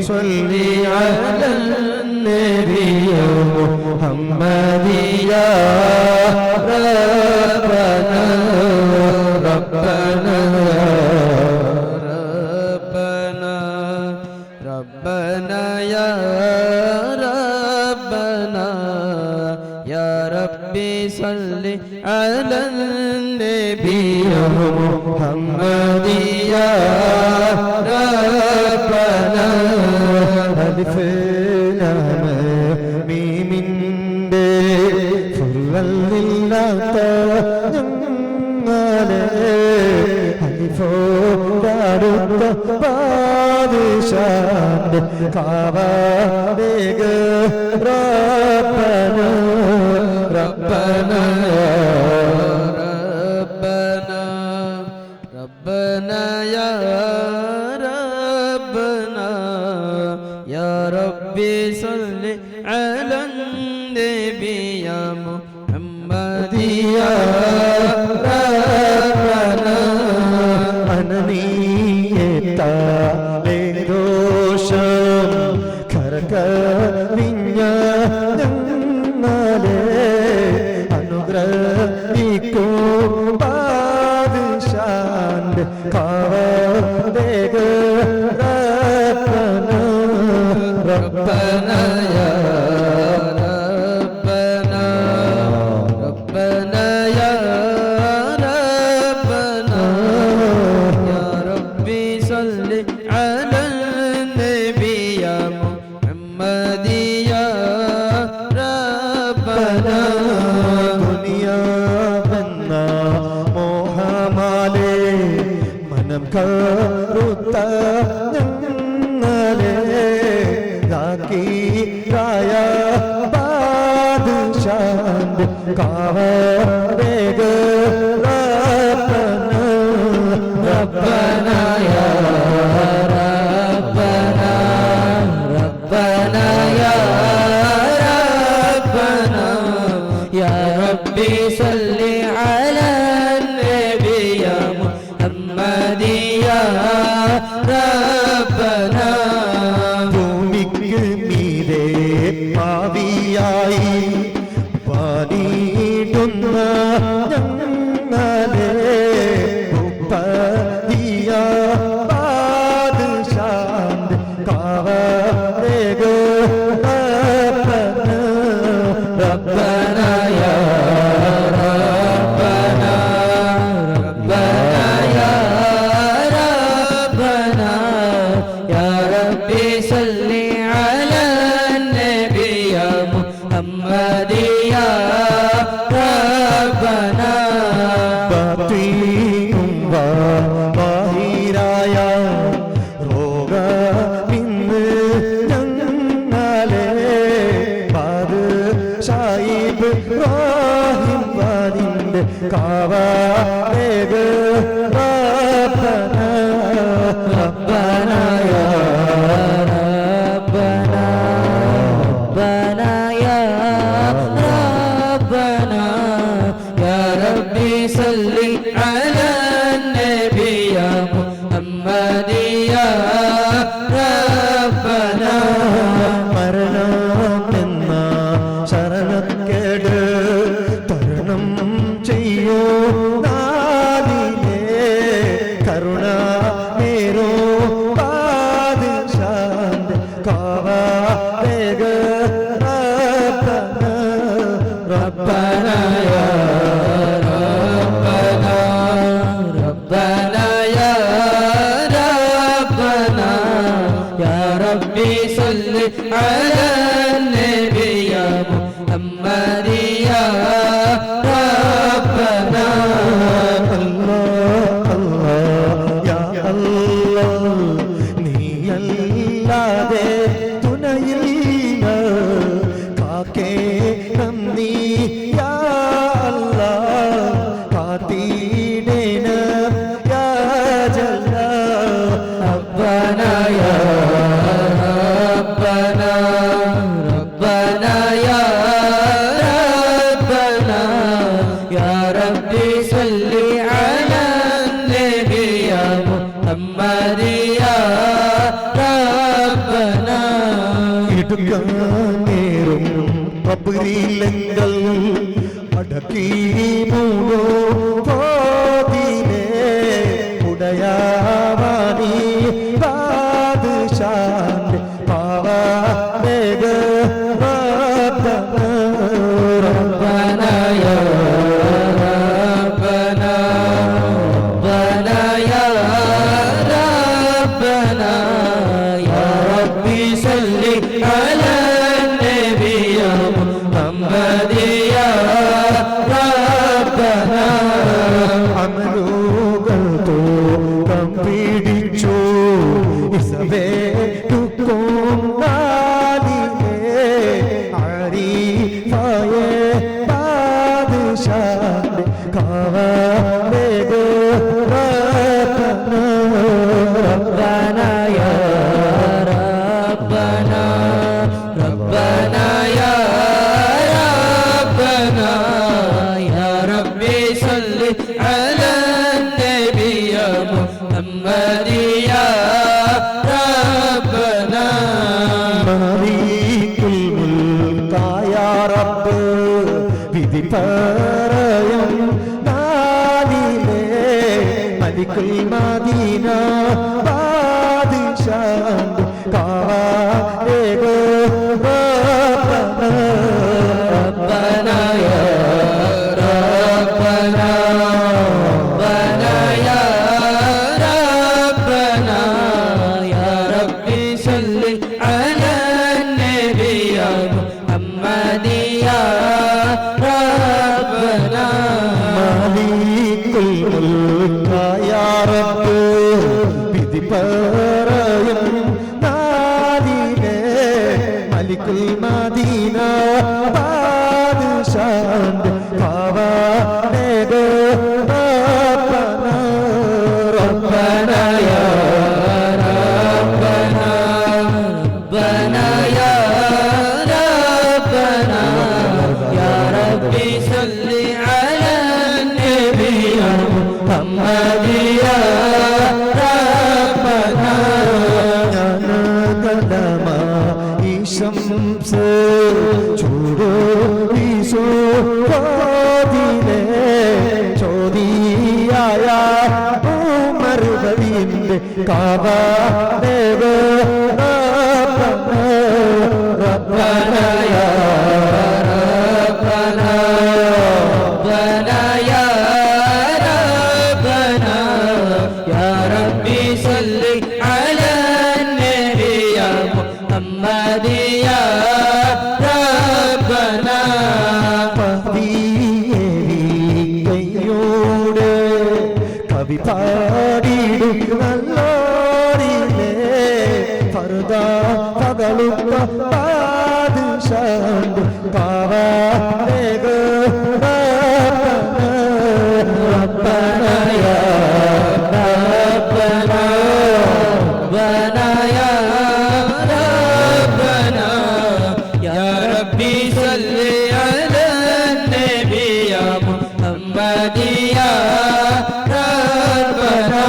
صل على النبي محمد يا ربنا ربنا ربنا ربنا يا ربنا يا ربي صل على النبي محمد يا ربنا ألف لام ميم فضلا لله ألف دارت بادشاه كابادك ربنا ربنا ربنا يا ربنا يا ربي صل على النبي يا محمد يا ربنا أننيتا لدوشم كركبينيا نمالي അനുഗ്രഹിക്കൂ പാദശാന്ത് കാവദേക റബ്ബന റബ്ബന യാ റബ്ബന റബ്ബന യാ റബ്ബന യാ റബ്ബി സല്ലി അലാ നബി യാ മുഹമ്മദി യാ റബ്ബന മോഹമാലേ മനം കറുത്ത ഞങ്ങളെ ായ ബാദശാന്ത് കാവദേക റബ്ബന റബ്ബന യാ റബ്ബന റബ്ബന യാ റബ്ബന യാ റബ്ബി സല്ലി അലാ നബി യാ മുഹമ്മദി യാ റബ്ബന ഭൂമിക്ക് മീതെ പാവിയായി പാടിയിടുന്ന ഞങ്ങളെ ഉപ്പദിയ ബാദശാന്ത് കാവദേക റബ്ബന റബ്ബന യാ റബ്ബന റബ്ബന യാ റബ്ബന യാ റബ്ബി സല്ലി അലാ നബി യാ മുഹമ്മദി യാ റബ്ബന ബാത്തിനും ബാഹിരായ രോഗമിന്ന് ഞങ്ങളെ സായിബ് ഇബ്രാഹിം വാദിന്റെ കാവദേക റബ്ബന റബ്ബന യാ റബ്ബന റബ്ബന യാ റബ്ബന യാ റബ്ബി സല്ലി അലാ നബി യാ മുഹമ്മദി യാ റബ്ബന മരണമെന്ന ശരണക്കേട് തരണം ചെയ്യൂ നാദിനെ കരുണ നേരോ പാദശാന്ത് കാവദേക റബ്ബന റബ്ബന യാ റബ്ബന റബ്ബന യാ റബ്ബന യാ റബ്ബി സല്ലി അലാ നബി യാ മുഹമ്മദി യാ റബ്ബന അല്ലാഹ് യാ അല്ലാഹ് നീയല്ലാതെ തുണയില്ല കാക്കേണം നീ യാ അല്ലാഹ് കാത്തിടേന യാ ജല്ല റബ്ബന യാ റബ്ബന റബ്ബന യാ റബ്ബന യാ റബ്ബി സല്ലി അലാ നബി യാ മുഹമ്മദി യാ റബ്ബന എടുക്കാൻ നേരും കബറിലെങ്കൽ അടക്കി മൂടോ പോതിനെ ഉടയാവാനി ബാദ്ശാന്റെ പാവമേഘ റബ്ബനാ യാ റബ്ബനാ റബ്ബനാ യാ റബ്ബനാ യാ റബ്ബി സല്ലി അലാ നബി മുഹമ്മദ് യാ റബ്ബനാ അമലുകൾ തോകം പിടിച്ചു ഇസവേ തുക്കും നാലിലേ ആരിഫായേ ബാദ്ശാന്റെ കാവമേഘ റബ്ബനാ റബ്ബനാ യാ റബ്ബനാ റബ്ബനാ യാ റബ്ബനാ യാ റബ്ബി സല്ലി അലാ നബി മുഹമ്മദ് യാ റബ്ബനാ മാലികുൽ മുൽക്കായ റബ്ബ് വിധി പറയും നാലിലേ മലിക്കുൽ മദീന ബാദ്ശാന്റെ കാവമേഘ റബ്ബനാ യാ റബ്ബനാ റബ്ബനാ യാ റബ്ബനാ യാ റബ്ബി സല്ലി അലാ നബി മുഹമ്മദ് യാ റബ്ബനാ മാലികുൽ മുൽക്കായ റബ്ബ് വിധി പറയും നാലിലേ മലിക്കുൽ മദീന ബാദ്ശാന്റെ കാവമേഘ റബ്ബനാ റബ്ബനാ യാ റബ്ബനാ റബ്ബനാ യാ റബ്ബനാ യാ റബ്ബി സല്ലി അലാ നബി മുഹമ്മദ് യാ റബ്ബനാ ജ്ഞാനകലമായി ശംസ് ചൂടോ വീശോ കോതിലേ ചോദിയായ ഉമർവലിന്റെ കാവമേഘ റബ്ബനാ റബ്ബനാ യാ റബ്ബനാ റബ്ബനാ യാ റബ്ബനാ യാ റബ്ബി സല്ലി അലാ നബി മുഹമ്മദ് യാ റബ്ബനാ കൈയോട് കവി പാടിടും നല്ലോരിലേ ഫർദ പകളുത്ത ബാദ്ശാന്റെ കാവമേഘ റബ്ബനാ യാ റബ്ബനാ റബ്ബനാ യാ റബ്ബനാ യാ റബ്ബി സല്ലി അലാ നബി മുഹമ്മദ് യാ റബ്ബനാ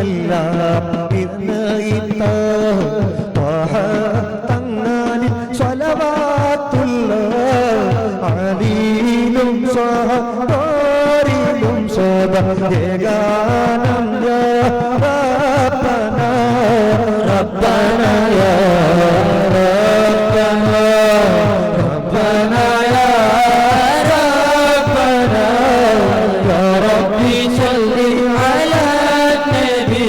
എല്ലാം നിർണയിത്ത ത്വഹ തങ്ങളിൽ സ്വലവാത്തുള്ള അലീലും സ്വഹബാരിലും സ്വദ ഏകാനം യാ റബ്ബനാ റബ്ബനാ യാ റബ്ബനാ റബ്ബനാ യാ റബ്ബനാ യാ റബ്ബി സല്ലി അലാ നബി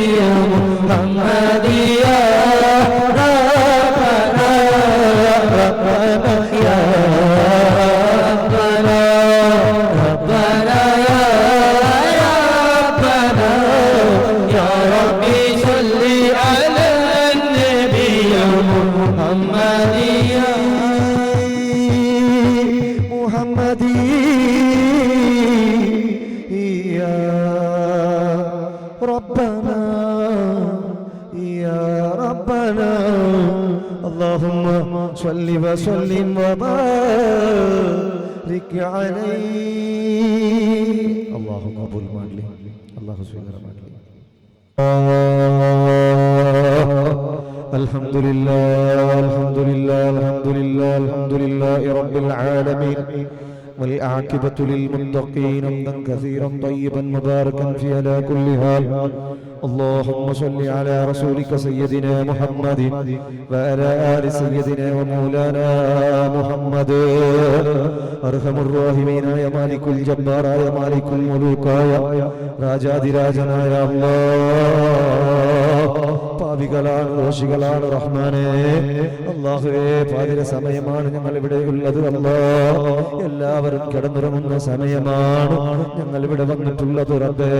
മുഹമ്മദ് യാ റബ്ബനാ റബ്ബനാ യാ റബ്ബനാ റബ്ബനാ യാ റബ്ബനാ യാ റബ്ബി സല്ലി അലാ നബി മുഹമ്മദ് യാ മുഹമ്മദ് യാ റബ്ബനാ യാ റബ്ബനാ اللهم صل وسلم وبارك عليه اللهم قبول ಮಾಡಲಿ الله ಸ್ವೀಕಾರ ಮಾಡಲಿ الحمد لله الحمد لله الحمد لله الحمد لله رب العالمين والعاقبة للمتقين حمدا كثيرا طيبا مباركا في على كل حال اللهم صل على رسولك سيدنا محمد وعلى آل سيدنا ومولانا محمد أرحم الراحمين يا مالك الجبار يا مالك الملوك يا راجاധിരാജനായ يا الله പാപികളാണ് ദോഷികളാണ് റഹ്മാനേ അല്ലാഹുവേ പാതിര സമയമാണ് ഞങ്ങൾ ഇവിടെ ഉള്ളത് അല്ലാഹ് എല്ലാവരും കിടന്നുറങ്ങുന്ന സമയമാണ് ഞങ്ങൾ ഇവിടെ വന്നിട്ടുള്ളത് റബ്ബേ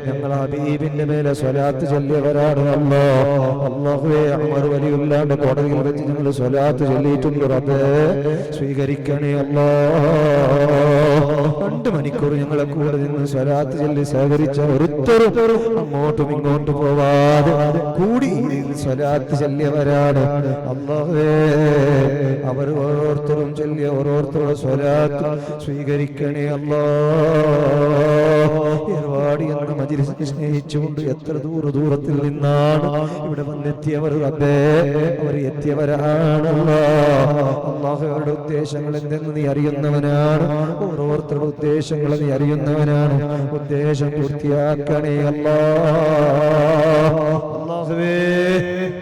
ഞങ്ങൾ ഹബീബിന്റെ മേലെ സ്വലാത്ത് ചൊല്ലിയവരാണ് അല്ലാഹ് അല്ലാഹുവേ അമർ വലിയുള്ളാന്റെ കോടതിയിൽ വെച്ച് ഞങ്ങൾ സ്വലാത്ത് ചൊല്ലിയിട്ടുണ്ട് റബ്ബേ സ്വീകരിക്കണേ അല്ലാഹ് 2 മണിക്കൂർ ഞങ്ങളെ കൂടെ നിന്ന് സ്വലാത്ത് ചൊല്ലി സഹകരിച്ച ഒരുത്തരും അങ്ങോട്ടും ഇങ്ങോട്ടും പോവാതെ കൂടി സ്വലാത്ത് ചൊല്ലിയവരാണ് അല്ലാഹുവേ അവർ ഓരോരുത്തരും ചൊല്ലിയ ഓരോരുത്തരുടെ സ്വലാത്ത് സ്വീകരിക്കണേ അല്ലാഹ് ഏർവാടി എന്ന മജ്‌ലിസിനെ സ്നേഹിച്ചുകൊണ്ട് എത്ര ദൂരത്തിൽ നിന്നാണ് ഇവിടെ വന്നെത്തിയവർ റബ്ബേ അവർ എത്തിയവരാണ് അല്ലാഹ് അവരുടെ ഉദ്ദേശങ്ങൾ എന്തെന്ന് നീ അറിയുന്നവനാണ് ഓരോരുത്തരുടെ ഉദ്ദേശങ്ങൾ നീ അറിയുന്നവനാണ് ഉദ്ദേശം പൂർത്തിയാക്കണേ അല്ലാഹുവേ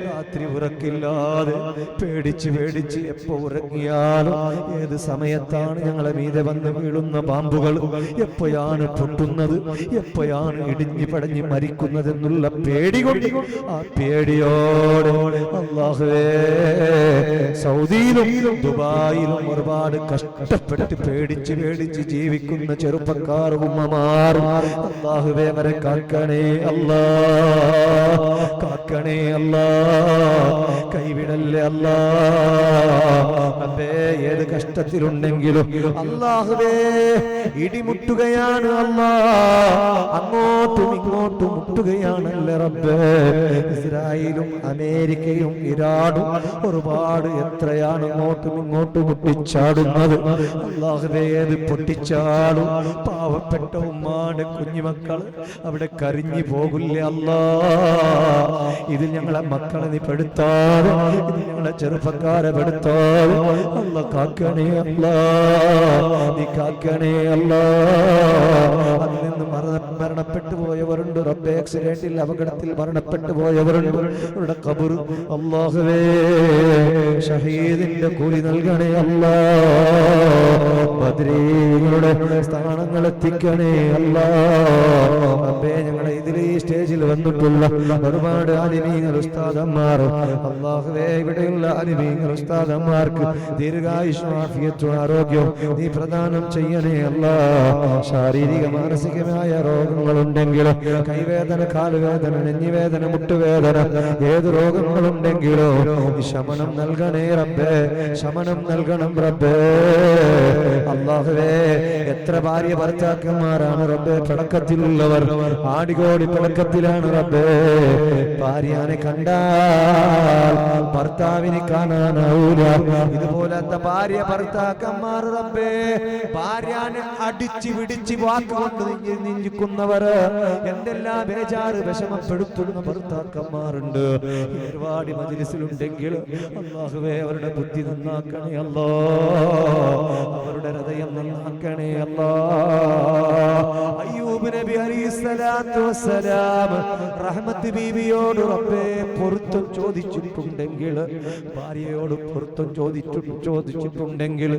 രാത്രി ഉറക്കില്ലാതെ പേടിച്ച് എപ്പോ ഉറങ്ങിയാലും ഏത് സമയത്താണ് ഞങ്ങളെ മീതെ വന്ന് വീഴുന്ന പാമ്പുകൾ എപ്പോഴാണ് പൊട്ടുന്നത് എപ്പോഴാണ് ഇടിഞ്ഞു പടഞ്ഞ് മരിക്കുന്നതെന്നുള്ള പേടി കൊണ്ട് ആ പേടിയോടെ അല്ലാഹുവേ സൗദിയിലും ദുബായിലും ഒരുപാട് കഷ്ടപ്പെട്ട് പേടിച്ച് ജീവിക്കുന്ന ചെറുപ്പക്കാർ ഉമ്മമാർ അല്ലാഹുവേ അവരെ കാക്കണേ അല്ലാഹ് കാക്കണേ അല്ലാഹ് കൈവിടല്ലേ അല്ലാഹ് ഏത് കഷ്ടത്തിലുണ്ടെങ്കിലും അല്ലാഹുവേ ഇടിമുട്ടുകയാണ് അല്ലാഹ് അങ്ങോട്ടും ഇങ്ങോട്ടും മുട്ടുകയാണല്ലേ റബ്ബേ ഇസ്രായേലും അമേരിക്കയും ഇറാനും ഒരുപാട് എത്രയാണ് അങ്ങോട്ടും ഇങ്ങോട്ടും മുട്ടിച്ചാടുന്നത് അല്ലാഹുവേ ഏത് പൊട്ടിച്ചാടും പാവപ്പെട്ട ഉമ്മാന്റെ കുഞ്ഞുമക്കൾ അവിടെ കരിഞ്ഞു പോകില്ലേ അല്ലാഹ് ഇത് ഞങ്ങളെ മക്കളെ നീ പെടുത്താതെ ഇത് ഞങ്ങളെ ചെറുപ്പക്കാരെ പെടുത്താതെ അല്ലാഹ് കാക്കണേ അല്ലാഹ് നീ കാക്കണേ അല്ലാഹ് അതിൽ നിന്ന് മരണപ്പെട്ടു പോയവരുണ്ട് റബ്ബേ ആക്സിഡന്റിൽ അപകടത്തിൽ മരണപ്പെട്ടു പോയവരുണ്ട് അവരുടെ ഖബർ അല്ലാഹുവേ ഷഹീദിന്റെ കൂലി നൽകണേ അല്ലാഹ് ബദ്രീങ്ങളുടെ സ്ഥാനങ്ങൾ എത്തിക്കണേ അല്ലാഹ് റബ്ബേ ഞങ്ങളെ ഇതിലെ ഈ സ്റ്റേജിൽ വന്നിട്ടുള്ള ഒരുപാട് ആലിമീങ്ങൾ ഉസ്താദന്മാർ അല്ലാഹുവേ ഇവിടെയുള്ള ആലിമീങ്ങൾ ഉസ്താദന്മാർക്ക് ദീർഘായുസ്സും ആഫിയത്തും ആരോഗ്യവും നീ പ്രദാനം ചെയ്യണേ അല്ലാഹ് ശാരീരിക മാനസികമായ രോഗങ്ങളുണ്ടെങ്കിലും കൈവേദന കാലുവേദന നെഞ്ഞിവേദന മുട്ടുവേദന ഏത് രോഗങ്ങളുണ്ടെങ്കിലോ ശമനം നൽകണേ റബ്ബേ ശമനം നൽകണം റബ്ബേ അല്ലാഹുവേ എത്ര ഭാര്യ ഭർത്താക്കന്മാരാണ് റബ്ബേ പടക്കത്തിലുള്ളവർ ആടികോടി പടക്കത്തിലാണ് റബ്ബേ ഭാര്യനെ കണ്ടാൽ ഭർത്താവിനെ കാണാനാവൂല ഇതുപോലത്തെ ഭാര്യ ഭർത്താക്കന്മാർ റബ്ബേ ഭാര്യനെ അടിച്ച് പിടിച്ച് വാക്കുകൊണ്ട് നിന്ദിക്കുന്നവർ എന്തെല്ലാം ബേജാറ് വിഷമപ്പെടുത്തുന്ന ഭർത്താക്കന്മാരുണ്ട് ഒരുപാട് മജ്‌ലിസിലുണ്ടെങ്കിൽ അല്ലാഹുവേ അവരുടെ ബുദ്ധി നന്നാക്കണേ അല്ലാഹ് അവരുടെ ഹൃദയം നന്നാക്കണേ അല്ലാഹ് അയ്യൂബ് നബി അലൈഹിസ്സലാത്തു വസ്സലാം റഹ്മത്ത് ബീവിയോട് റബ്ബേ പൊറുത്തം ചോദിച്ചിട്ടുണ്ടെങ്കിൽ ഭാര്യയോട് പൊറുത്തം ചോദിച്ചിട്ടുണ്ടെങ്കിൽ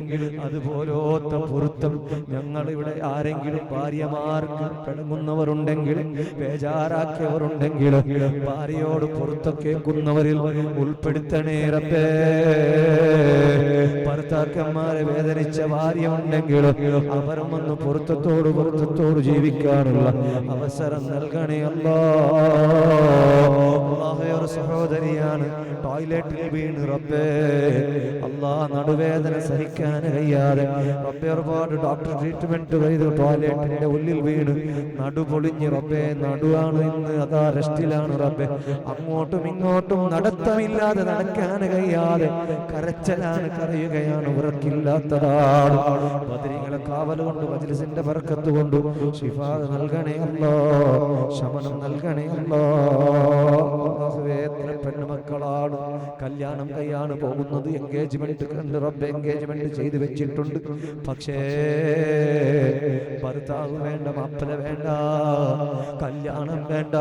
അതുപോലത്തെ പൊറുത്തം ഞങ്ങൾ ഇവിടെ ആരെങ്കിലും ഭാര്യമാർക്ക് പിണങ്ങുന്നവരുണ്ടെങ്കിൽ ബേജാറാക്കിയവരുണ്ടെങ്കിൽ ഭാര്യയോട് പൊറുത്തം കേൾക്കുന്നവരിൽ ഉൾപ്പെടുത്തണേ റബ്ബേ ഭർത്താക്കന്മാരെ വേദനിച്ച ഭാര്യ ഉണ്ടെങ്കിൽ അവരും ഒന്ന് പൊറുത്തത്തോട് ജീവിക്കാനുള്ള അവസരം നൽകണേ അല്ലാഹ് ഒരു സഹോദരിയാണ് ടോയ്ലറ്റിൽ വീണ് റബ്ബേ അല്ലാഹ് നടുവേദന സഹിക്കാൻ കഴിയാതെ റബ്ബേ ഒരുപാട് ഡോക്ടർ ട്രീറ്റ്മെന്റ് ചെയ്തു ടോയ്ലറ്റിന്റെ ഉള്ളിൽ വീണ് നടുപൊളിഞ്ഞ് റബ്ബേ നടുവാണ് ഇന്ന് അതാ റെസ്റ്റിലാണ് റബ്ബേ അങ്ങോട്ടും ഇങ്ങോട്ടും നടത്തമില്ലാതെ നടക്കാൻ കഴിയാതെ കരച്ചിലാണ് കരയുകയാണ് ഉറക്കില്ലാത്തതാണ് ബദരീങ്ങളെ കാവൽ കൊണ്ട് മജ്‌ലിസിന്റെ ബർക്കത്ത് കൊണ്ട് ശിഫാ നൽകണേ അല്ലാഹ് ശമനം നൽകണേ അല്ലാഹ് എത്ര പെണ്ണുമക്കളാണ് കല്യാണം കയ്യാണ് പോകുന്നത്, എൻഗേജ്മെന്റ് കണ്ട് റബ്ബ് എൻഗേജ്മെന്റ് ചെയ്ത് വെച്ചിട്ടുണ്ട്. പക്ഷേ ഭർത്താവ് വേണ്ട, മാപ്പിള വേണ്ട, കല്യാണം വേണ്ട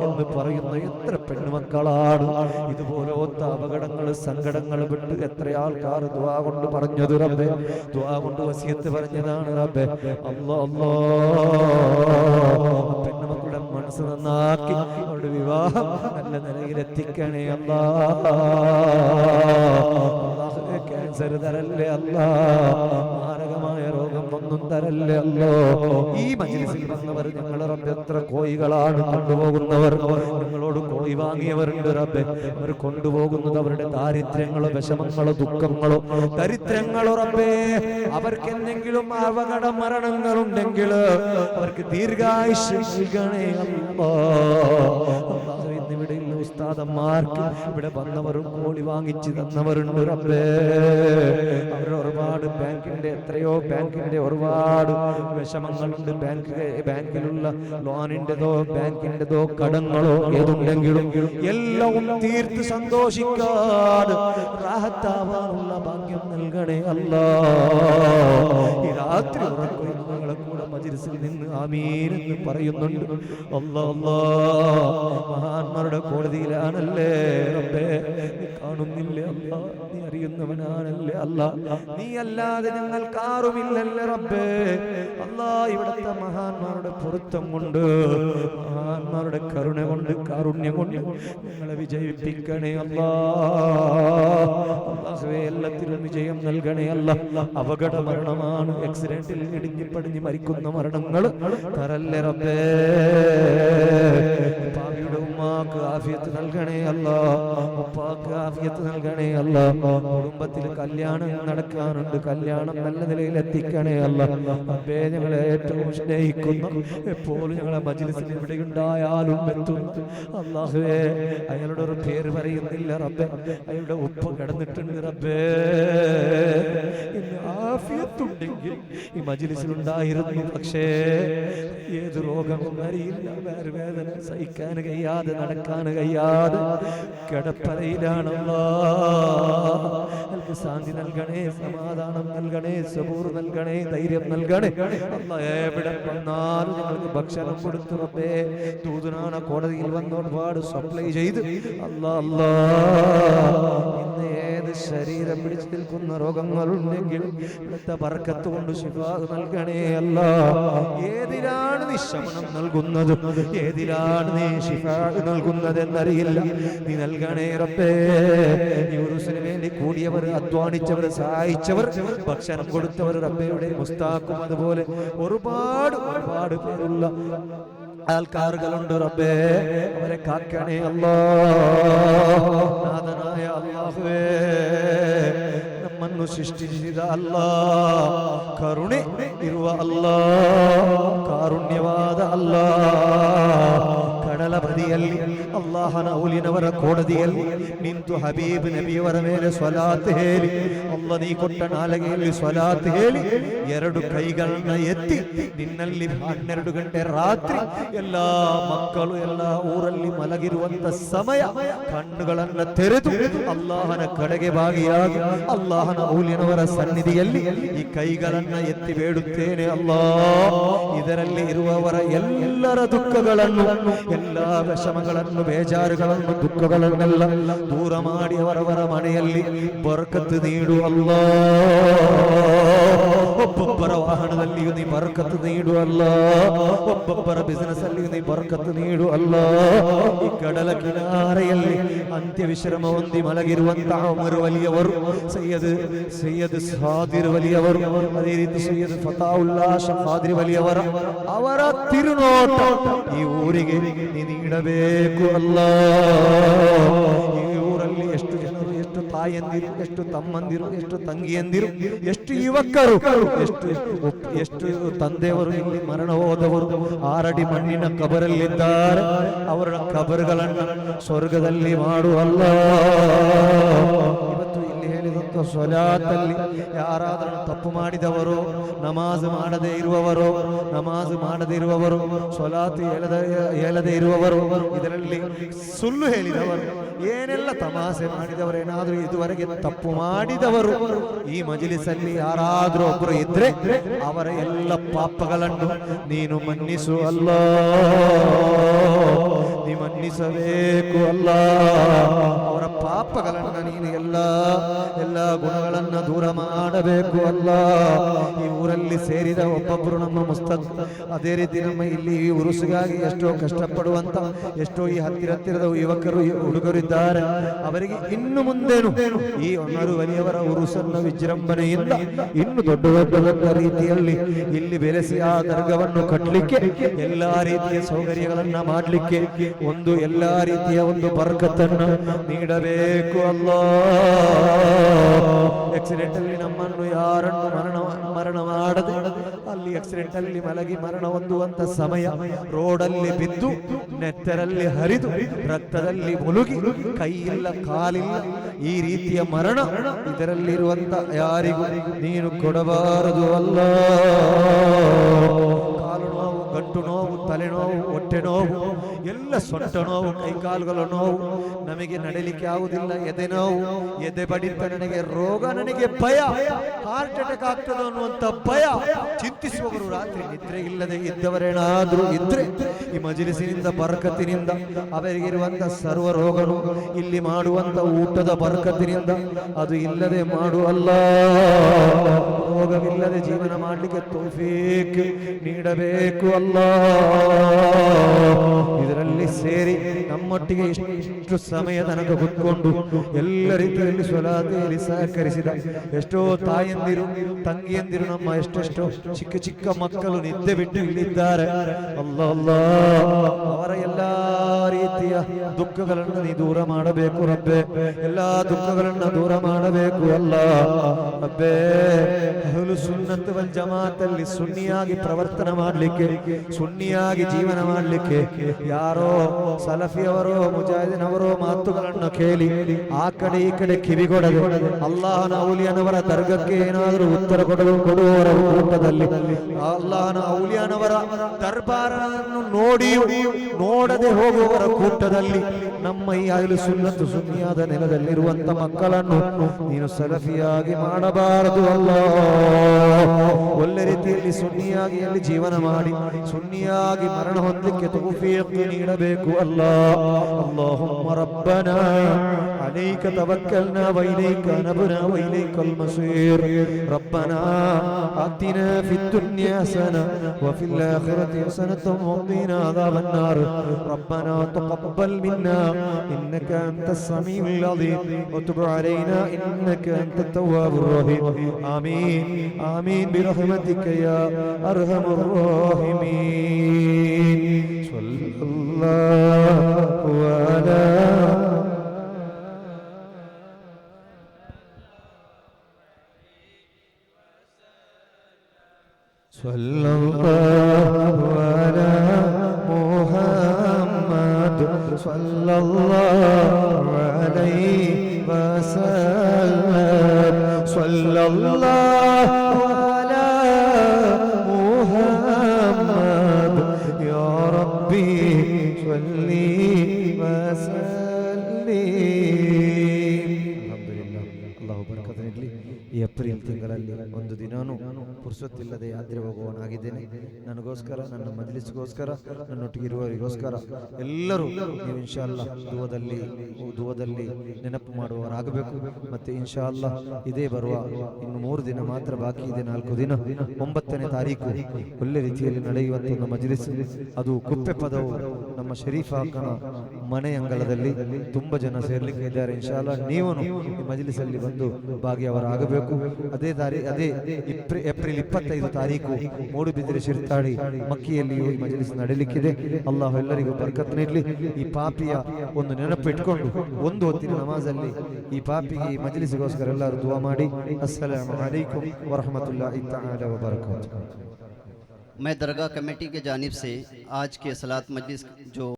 എന്ന് പറയുന്ന എത്ര പെൺമക്കളാണ്. ഇതുപോലത്തെ അപകടങ്ങൾ സങ്കടങ്ങൾ വിട്ട് എത്ര ആൾക്കാർ ദുആ കൊണ്ട് പറഞ്ഞത് റബ്ബേ, ദുആ കൊണ്ട് വസിയത്ത് പറഞ്ഞതാണ് റബ്ബേ. അല്ലാഹ് പെൺമക്കളുടെ മനസ്സ് നന്നാക്കി അവരുടെ വിവാഹം നല്ല നിലയിലെത്തിക്കണേ അല്ലാഹ്. ക്യാൻസർ തരല്ലേ അല്ലാ, മാരകമായ രോഗം ഒന്നും തരല്ലേ അല്ലോ. ഈ മജ്‌ലിസിൽ വന്നവർ ഞങ്ങൾ റബ്ബ് എത്ര കോഴികളാണ് കൊണ്ടുപോകുന്നവർ, ഞങ്ങളോട് കോഴി വാങ്ങിയവരുണ്ട് റബ്ബെ. അവർ കൊണ്ടുപോകുന്നത് അവരുടെ ദാരിദ്ര്യങ്ങളോ വിഷമങ്ങളോ ദുഃഖങ്ങളോ ദരിദ്രങ്ങളോ റബ്ബേ. അവർക്ക് എന്തെങ്കിലും അപകട മരണങ്ങളുണ്ടെങ്കിൽ അവർക്ക് ദീർഘായുഷ്യം നൽകണേ അല്ലാ. ഇന്നിവിടെ ഉസ്താദന്മാർക്ക് ഇവിടെ വന്നവരും കോഴി വാങ്ങിച്ചു തന്നവരുണ്ട് റബ്ബേ. അവരുടെ ഒരുപാട് ബാങ്കിന്റെ എത്രയോ ബാങ്കിന്റെ ഒരുപാട് വിഷമങ്ങളുണ്ട്. ബാങ്കിലുള്ള ലോണിന്റെതോ ബാങ്കിന്റെതോ കടങ്ങളോ ഏതുണ്ടെങ്കിലും എല്ലാം തീർത്ത് സന്തോഷിക്കാതെ റാഹത്താവാനുള്ള ഭാഗ്യം നൽകണേ അല്ലാ. ഈ രാത്രി ഉറക്കം നിങ്ങളെ കൂടെ മജ്‌ലിസിൽ നിന്ന് ആമീൻ എന്ന് പറയുന്നുണ്ട്. അല്ലാ മഹാന്മാരുടെ കോടതിയിലാണല്ലേ റബ്ബേ, നീ കാണുന്നില്ലേ അല്ലാ, നീ അറിയുന്നവനാണല്ലേ അല്ലാ, നീ അല്ലാതെ ഞങ്ങൾക്ക് ആരുമില്ലല്ലേ റബ്ബേ. അല്ലാ ഇവിടുത്തെ മഹാന്മാരുടെ പൊരുത്തം കൊണ്ട് മഹാന്മാരുടെ കരുണ കൊണ്ട് കാരുണ്യം കൊണ്ട് ഞങ്ങളെ വിജയിപ്പിക്കണേ അല്ലാ. അല്ലാഹുവേ എല്ലാത്തിലും വിജയം നൽകണേ അല്ലാ. അപകട മരണമാണ്, ആക്സിഡന്റിൽ ഇടിഞ്ഞു പടിഞ്ഞ് മരിക്കുന്ന മരണങ്ങൾ തരല്ലേ റബ്ബേ. പാവിയുടെ ഉമ്മാക്ക് ആഫിയത്ത് നൽകണേ അല്ലാ, ഉപ്പാക്ക് ആഫിയത്ത് നൽകണേ അല്ലാ. കുടുംബത്തിൽ കല്യാണം നടക്കാനുണ്ട്, കല്യാണം നല്ല നിലയിൽ എത്തിക്കണേ അല്ലാ. റബ്ബേ ഞങ്ങളെ ഏറ്റവും സ്നേഹിക്കുന്ന എപ്പോഴും ഞങ്ങളെ മജ്‌ലിസിൽ ഇവിടെ ഉണ്ടായാലും എത്തുന്ന അല്ലാഹുവേ, അയാളുടെ ഒരു പേര് പറയുന്നില്ല റബ്ബേ, അയാളുടെ ഉപ്പ കിടന്നിട്ടുണ്ട് റബ്ബേ. ഇന്ന് ആഫിയത്തുണ്ടെങ്കിൽ ഈ മജ്‌ലിസിൽ ഉണ്ടായിരുന്നു, പക്ഷേ ഏത് രോഗവും അറിയില്ല, വേദന സഹിക്കാൻ കഴിയാതെ നടക്കാൻ കഴിയാതെ കിടപ്പറയിലാണല്ലോ. ശാന്തി നൽകണേ, സമാധാനം നൽകണേ, സബൂർ നൽകണേ, ധൈര്യം നൽകണേ അല്ലാ. എവിടെ വന്നാലും ഞങ്ങൾക്ക് ഭക്ഷണം കൊടുത്തു റബ്ബേ. ദൂതനാണ് കോടതിയിൽ വന്ന് ഒരുപാട് സപ്ലൈ ചെയ്ത് അല്ലാ. ഇന്ന് ഏത് ശരീരം പിടിച്ചു നിൽക്കുന്ന രോഗങ്ങളുണ്ടെങ്കിൽ ഇവിടുത്തെ ബർക്കത്ത് കൊണ്ട് ശിഫാ നൽകണേ അല്ലാ. ഏതിലാണ് നീ ശമനം നൽകുന്നത്, ഏതിലാണ് നീ ശിഫാ നൽകുന്നത് എന്നറിയില്ല, നീ നൽകണേ റബ്ബേ. ഈ ഉറുസിന് വേണ്ടി കൂടിയവർ, അധ്വാനിച്ചവർ, സഹായിച്ചവർ, ഭക്ഷണം കൊടുത്തവർ റബ്ബയുടെ മുസ്താഖും അതുപോലെ ഒരുപാട് ഒരുപാട് പേരുള്ള ആൾക്കാരുകളുണ്ട് റബ്ബേ. അവരെ കാക്കണേ അല്ലാ. നാഥനായ അല്ലാഹുവേ, നമ്മನ್ನು ಸೃಷ್ಟಿಸಿದ ಅಲ್ಲಾ, ಕರುಣೆ ಇರುವ ಅಲ್ಲಾ, ಕಾರುಣ್ಯವಾದ ಅಲ್ಲಾ. ಕಡಲ ಬದಿಯಲ್ಲಿ ಅಲ್ಲಾಹನ ಔಲಿನವರ ಕೋಡದಿಯಲ್ಲಿ ನಿಂತು ಹಬೀಬ್ ನಬಿಯವರ ಮೇಲೆ ಸ್ವಲಾತ್ ಹೇಳಿ, ಅಲ್ಲ ನೀ ಕೊಟ್ಟ ನಾಲಿಗೆಯಲ್ಲಿ ಸ್ವಲಾತ್ ಹೇಳಿ, ಎರಡು ಕೈಗಳನ್ನ ಎತ್ತಿ ನಿನ್ನಲ್ಲಿ 12 ಗಂಟೆ ರಾತ್ರಿ ಎಲ್ಲಾ ಮಕ್ಕಳು ಎಲ್ಲಾ ಊರಲ್ಲಿ ಮಲಗಿರುವಂತ ಸಮಯ ಕಣ್ಣುಗಳನ್ನ ತೆರೆದು ಅಲ್ಲಾಹನ ಕಡೆಗೆ ಭಾಗಿಯಾಗಿ ಅಲ್ಲಾಹನ ಔಲಿನವರ ಸನ್ನಿಧಿಯಲ್ಲಿ ಈ ಕೈಗಳನ್ನ ಎತ್ತಿ ಬೇಡುತ್ತೇನೆ ಅಲ್ಲಾ. ಇದರಲ್ಲಿ ಇರುವವರ ಎಲ್ಲರ ದುಃಖಗಳನ್ನು, ಎಲ್ಲಾ ವಿಷಮಗಳನ್ನು, ಬೇಜಾರುಗಳನ್ನು, ದುಃಖಗಳನ್ನೆಲ್ಲ ದೂರ ಮಾಡಿ ಅವರವರ ಮನೆಯಲ್ಲಿ ಬರಕತ್ತು ನೀಡು ಅಲ್ಲಾ. ಒಬ್ಬೊಬ್ಬರ ವಾಹನದಲ್ಲಿಯೂ ನೀ ಬರಕತ್ತು ನೀಡು ಅಲ್ಲಾ. ಒಬ್ಬೊಬ್ಬರ ಬಿಸಿನೆಸ್ ಅಲ್ಲಿಯೂ ನೀ ಬರಕತ್ತು ನೀಡು ಅಲ್ಲಾ. ಈ ಕಡಲ ಕಿನಾರೆಯಲ್ಲಿ ಅಂತ್ಯ ವಿಶ್ರಮ ಹೊಂದಿ ಮಲಗಿರುವಂತಹ ಉಮರ್ ವಲಿಯವರು, ಸೈಯದ್ ಸಾದಿರ್ ವಲಿಯವರು, ಅದೇ ರೀತಿ ಸೈಯದ್ ಫತಾವುಲ್ಲಾ ಖಾದ್ರಿ ವಲಿಯವರ ಅವರ ತಿರುನೋಟ ಈ ಊರಿಗೆ ನೀ ನೀಡಬೇಕು ಅಲ್ಲಾ. ಈ ಊರಲ್ಲಿ ಎಷ್ಟು ಜನರು, ಎಷ್ಟು ತಾಯಂದಿರು, ಎಷ್ಟು ತಮ್ಮಂದಿರು, ಎಷ್ಟು ತಂಗಿಯಂದಿರು, ಎಷ್ಟು ಯುವಕರು, ಎಷ್ಟು ತಂದೆಯವರು ಇಲ್ಲಿ ಮರಣ ಹೋದವರು ಆರಡಿ ಮಣ್ಣಿನ ಕಬರಲ್ಲಿದ್ದಾರೆ. ಅವರ ಕಬರ್ಗಳನ್ನು ಸ್ವರ್ಗದಲ್ಲಿ ಮಾಡುವಲ್ಲ. ಇವತ್ತು ಇಲ್ಲಿ ಹೇಳಿದಂತ ಮತ್ತು ಸ್ವಲಾತಲ್ಲಿ ಯಾರಾದರೂ ತಪ್ಪು ಮಾಡಿದವರು, ನಮಾಜ್ ಮಾಡದೇ ಇರುವವರು, ಸ್ವಲಾತ್ ಹೇಳದೇ ಇರುವವರು, ಇದರಲ್ಲಿ ಸುಳ್ಳು ಹೇಳಿದವರು, ಏನೆಲ್ಲ ತಮಾಷೆ ಮಾಡಿದವರು, ಏನಾದರೂ ಇದುವರೆಗೆ ತಪ್ಪು ಮಾಡಿದವರು ಈ ಮಜ್ಲಿಸಲ್ಲಿ ಯಾರಾದರೂ ಒಬ್ಬರು ಇದ್ರೆ ಅವರ ಎಲ್ಲ ಪಾಪಗಳನ್ನು ನೀನು ಮನ್ನಿಸು ಅಲ್ಲಾ, ನೀ ಮನ್ನಿಸಬೇಕು ಅಲ್ಲ. ಅವರ ಪಾಪಗಳನ್ನು ನೀನು ಎಲ್ಲ ಗುಣಗಳನ್ನು ದೂರ ಮಾಡಬೇಕು ಅಲ್ಲ. ಈ ಊರಲ್ಲಿ ಸೇರಿದ ಒಬ್ಬೊಬ್ಬರು ನಮ್ಮ ಮುಸ್ತಕ್, ಅದೇ ರೀತಿ ನಮ್ಮ ಇಲ್ಲಿ ಈ ಉರುಸಿಗಾಗಿ ಎಷ್ಟೋ ಕಷ್ಟಪಡುವಂತ ಎಷ್ಟೋ ಈ ಹತ್ತಿರದ ಯುವಕರು ಹುಡುಗರಿದ್ದಾರೆ. ಅವರಿಗೆ ಇನ್ನು ಮುಂದೇನು ಈ ಹೊನ್ನೂರು വലിಯವರ ಉರುಸನ್ನು ವಿಜೃಂಭಣೆಯಿಂದ ಇನ್ನು ದೊಡ್ಡ ರೀತಿಯಲ್ಲಿ ಇಲ್ಲಿ ಬೆಳೆಸಿ ಆ ದರ್ಗವನ್ನು ಕಟ್ಟಲಿಕ್ಕೆ, ಎಲ್ಲಾ ರೀತಿಯ ಸೌಕರ್ಯಗಳನ್ನ ಮಾಡಲಿಕ್ಕೆ, ಎಲ್ಲಾ ರೀತಿಯ ಒಂದು ಬರಕತ್ತನ್ನು ನೀಡಬೇಕು ಅಲ್ಲಾ. ಆಕ್ಸಿಡೆಂಟ್ ಅಲ್ಲಿ ನಮ್ಮನ್ನು ಯಾರನ್ನು ಮರಣ ಮಾಡದೆ, ಅಲ್ಲಿ ಆಕ್ಸಿಡೆಂಟ್ ಅಲ್ಲಿ ಮಲಗಿ ಮರಣ ಹೊಂದುವಂತ ಸಮಯ, ರೋಡಲ್ಲಿ ಬಿದ್ದು ನೆತ್ತರಲ್ಲಿ ಹರಿದು ರಕ್ತದಲ್ಲಿ ಮುಳುಗಿ ಕೈಯಿಲ್ಲ ಕಾಲಿಲ್ಲ, ಈ ರೀತಿಯ ಮರಣ ಇದರಲ್ಲಿರುವಂತ ಯಾರಿಗೂ ನೀನು ಕೊಡಬಾರದು ಅಲ್ಲ. ಕಾಲು ನೋವು, ಗಂಟು ನೋವು, ತಲೆನೋವು, ಹೊಟ್ಟೆ ನೋವು, ಎಲ್ಲ ಸೊಂಟ ನೋವು, ಕೈಕಾಲುಗಳ ನೋವು, ನಮಗೆ ನಡಲಿಕ್ಕೆ ಆಗುವುದಿಲ್ಲ, ಎದೆ ನೋವು, ಎದೆ ಬಡಿತ, ನನಗೆ ರೋಗ, ನನಗೆ ಭಯ, ಹಾರ್ಟ್ ಅಟ್ಯಾಕ್ ಆಗ್ತದೆ ಅನ್ನುವಂತ ಭಯ ಚಿಂತಿಸುವವರು, ರಾತ್ರಿ ನಿದ್ರೆ ಇಲ್ಲದೆ ಇದ್ದವರೇನಾದ್ರೂ ಇದ್ರೆ ಈ ಮಜ್ಲಿಸಿನಿಂದ ಬರಕತ್ತಿನಿಂದ ಅವರಿಗಿರುವಂತ ಸರ್ವ ರೋಗನು ಇಲ್ಲಿ ಮಾಡುವಂತ ಊಟದ ಬರಕತ್ತಿನಿಂದ ಅದು ಇಲ್ಲದೆ ಮಾಡುವಲ್ಲ, ರೋಗವಿಲ್ಲದೆ ಜೀವನ ಮಾಡಲಿಕ್ಕೆ ತೌಫೀಕ್ ನೀಡಬೇಕು ಅಲ್ಲ. ಇದರಲ್ಲಿ ಸೇರಿ ನಮ್ಮೊಟ್ಟಿಗೆ ಇಷ್ಟು ಸಮಯ ತನಕ ಕೂತ್ಕೊಂಡು ಎಲ್ಲ ರೀತಿಯಲ್ಲಿ ಸ್ವಲಾತೆಯಲ್ಲಿ ಸಹಕರಿಸಿದ ಎಷ್ಟೋ ತಾಯಂದಿರು, ತಂಗಿಯಂದಿರು, ನಮ್ಮ ಎಷ್ಟೆಷ್ಟೋ ಚಿಕ್ಕ ಚಿಕ್ಕ ಮಕ್ಕಳು ನಿದ್ದೆ ಬಿಟ್ಟು ಇಲ್ಲಿದ್ದಾರೆ. ಅಲ್ಲಾ, ಅವರ ಎಲ್ಲಾ ರೀತಿಯ ದುಃಖಗಳನ್ನು ನೀ ದೂರ ಮಾಡಬೇಕು ರಬ್ಬೆ, ಎಲ್ಲಾ ದುಃಖಗಳನ್ನು ದೂರ ಮಾಡಬೇಕು ಅಲ್ಲ ರಬ್ಬೆ. ಅಹ್ಲು ಸುನ್ನತ್ ವಲ್ ಜಮಾಅತಲ್ಲಿ ಸುನ್ನಿಯಾಗಿ ಪ್ರವರ್ತನ ಮಾಡಲಿಕ್ಕೆ, ಸುನ್ನಿಯಾಗಿ ಜೀವನ ಮಾಡಲಿಕ್ಕೆ ಯಾರೋ ಸಲಫಿಯವರೋ ಮುಜಾಹಿದಿನವರೋ ಮಾತುಗಳನ್ನು ಕೇಳಿ ಆ ಕಡೆ ಈ ಕಡೆ ಕಿವಿಗೊಡದೆ ಅಲ್ಲಾಹನ ಔಲಿಯಾನವರ ದರ್ಗಕ್ಕೆ ಏನಾದರೂ ಉತ್ತರ ಕೊಡುವವರ ಕೂಟದಲ್ಲಿ, ಅಲ್ಲಾಹನ ಔಲಿಯಾನವರ ದರ್ಬಾರನ್ನು ನೋಡದೆ ಹೋಗುವವರ ಕೂಟದಲ್ಲಿ ನಮ್ಮ ಈ ಅಹ್ಲು ಸುನ್ನತ್ ಸುನ್ನಿಯಾದ ನೆಲದಲ್ಲಿರುವಂತ ಮಕ್ಕಳನ್ನು ನೀನು ಸಲಫಿಯಾಗಿ ಮಾಡಬಾರದು ಅಲ್ಲ. ಒಳ್ಳೆ ರೀತಿಯಲ್ಲಿ ಸುನ್ನಿಯಾಗಿ ಅಲ್ಲಿ ಜೀವನ ಮಾಡಿ ಸುನ್ನಿಯಾಗಿ ಮರಣ ಹೊಂದಲಿಕ್ಕೆ ತೌಫೀಕ್ ನೀಡಬೇಕು ಅಲ್ಲ. ಅಲ್ಲಾಹುಮ್ಮ ರಬ್ಬನಾ ಅಲೈಕ ತವಕ್ಕಲ್ನಾ ವೈಲೈಕ ನಬ್ನಾ ವೈಲೈಕಲ್ ಮಸೀರ್. ರಬ್ಬನಾ ಆತಿನಾ ಫಿದ್ ದುನ್ಯಾ ಹಸನಾ ವಫಿಲ್ ಆಖಿರತಿ ಹಸನತಂ ವಖಿನಾ ಅದಾಬನ್ ನಾರ್. ರಬ್ಬನಾ ತقبل منا إنك أنت السميع العليم وتب علينا إنك أنت التواب الرحيم. آمين آمين برحمتك يا أرحم الراحمين. صلى الله على صلى الله على محمد صلى الله عليه وسلم. صلى الله على محمد يا ربي صل وسلم. الحمد لله. الله بركة ನೀಡಲಿ. ಈ ಏಪ್ರಿಲ್ ತಿಂಗಳಲ್ಲಿ ಒಂದು ದಿನಾನು ಪುರ್ಸೊತ್ತಿಲ್ಲದೆ ಯಾತ್ರೆ ಹೋಗುವವನಾಗಿದ್ದೇನೆ. ನನಗೋಸ್ಕರ, ನನ್ನ ಮಜ್ಲಿಸ್ಗೋಸ್ಕರ, ನನ್ನೊಟ್ಟಿಗೆ ಇರುವವರಿಗೋಸ್ಕರ ಎಲ್ಲರೂ ನೀವು ಇನ್ಶಾ ಅಲ್ಲಾ ದುವದಲ್ಲಿ ನೆನಪು ಮಾಡುವವರಾಗಬೇಕು. ಮತ್ತೆ ಇನ್ಶಾ ಅಲ್ಲಾ ಇದೇ ಬರುವ ಇನ್ನು 3 ದಿನ ಮಾತ್ರ ಬಾಕಿ ಇದೆ, 4 ದಿನ, 9ನೇ ತಾರೀಕು ಒಳ್ಳೆ ರೀತಿಯಲ್ಲಿ ನಡೆಯುವಂತ ಒಂದು ಮಜ್ಲಿಸ್. ಅದು ಕುಪ್ಪೆ ಪದವು ನಮ್ಮ ಶರೀಫ್ ಅಕ್ಕನ ಮನೆ ಅಂಗಳದಲ್ಲಿ ತುಂಬಾ ಜನ ಸೇರ್ಲಿಕ್ಕೆ ಇದ್ದಾರೆ. ಇನ್ಶಾ ಅಲ್ಲಾ ನೀವು ಈ ಮಜ್ಲಿಸಲ್ಲಿ ಬಂದು ಭಾಗಿಯವರಾಗಬೇಕು. ಅದೇ ಏಪ್ರಿಲ್ 25 ತಾರೀಕು ಮೂಡುಬಿದಿರೆ ಶಿರ್ತಾಡಿ ಮಕ್ಕಿಯಲ್ಲಿಯೂ ಈ ಮಜ್ಲಿಸ್ ನಡೆಯಲಿಕ್ಕಿದೆ. ಅಲ್ಲಾಹ್ ಎಲ್ಲರಿಗೂ ಬರ್ಕತ್ ನೀಡಲಿ. ಈ ಪಾಪಿಯ ಒಂದು ನೆನಪು ಇಟ್ಕೊಂಡು ಒಂದು ಹೊತ್ತಿನ ನಮಾಜಲ್ಲಿ ಈ ಪಾಪಿಗೆ ಈ ಮಜ್ಲಿಸ್ಗೋಸ್ಕರ ಎಲ್ಲರೂ ದುಆ ಮಾಡಿ. ಅಸ್ಸಲಾಮು ಅಲೈಕುಂ ವರಹಮತುಲ್ಲಾಹಿ ತಆಲಾ ವ ಬರಕಾತುಹು. मैं दरगाह कमेटी के जानिब से आज के सलात मजलिस जो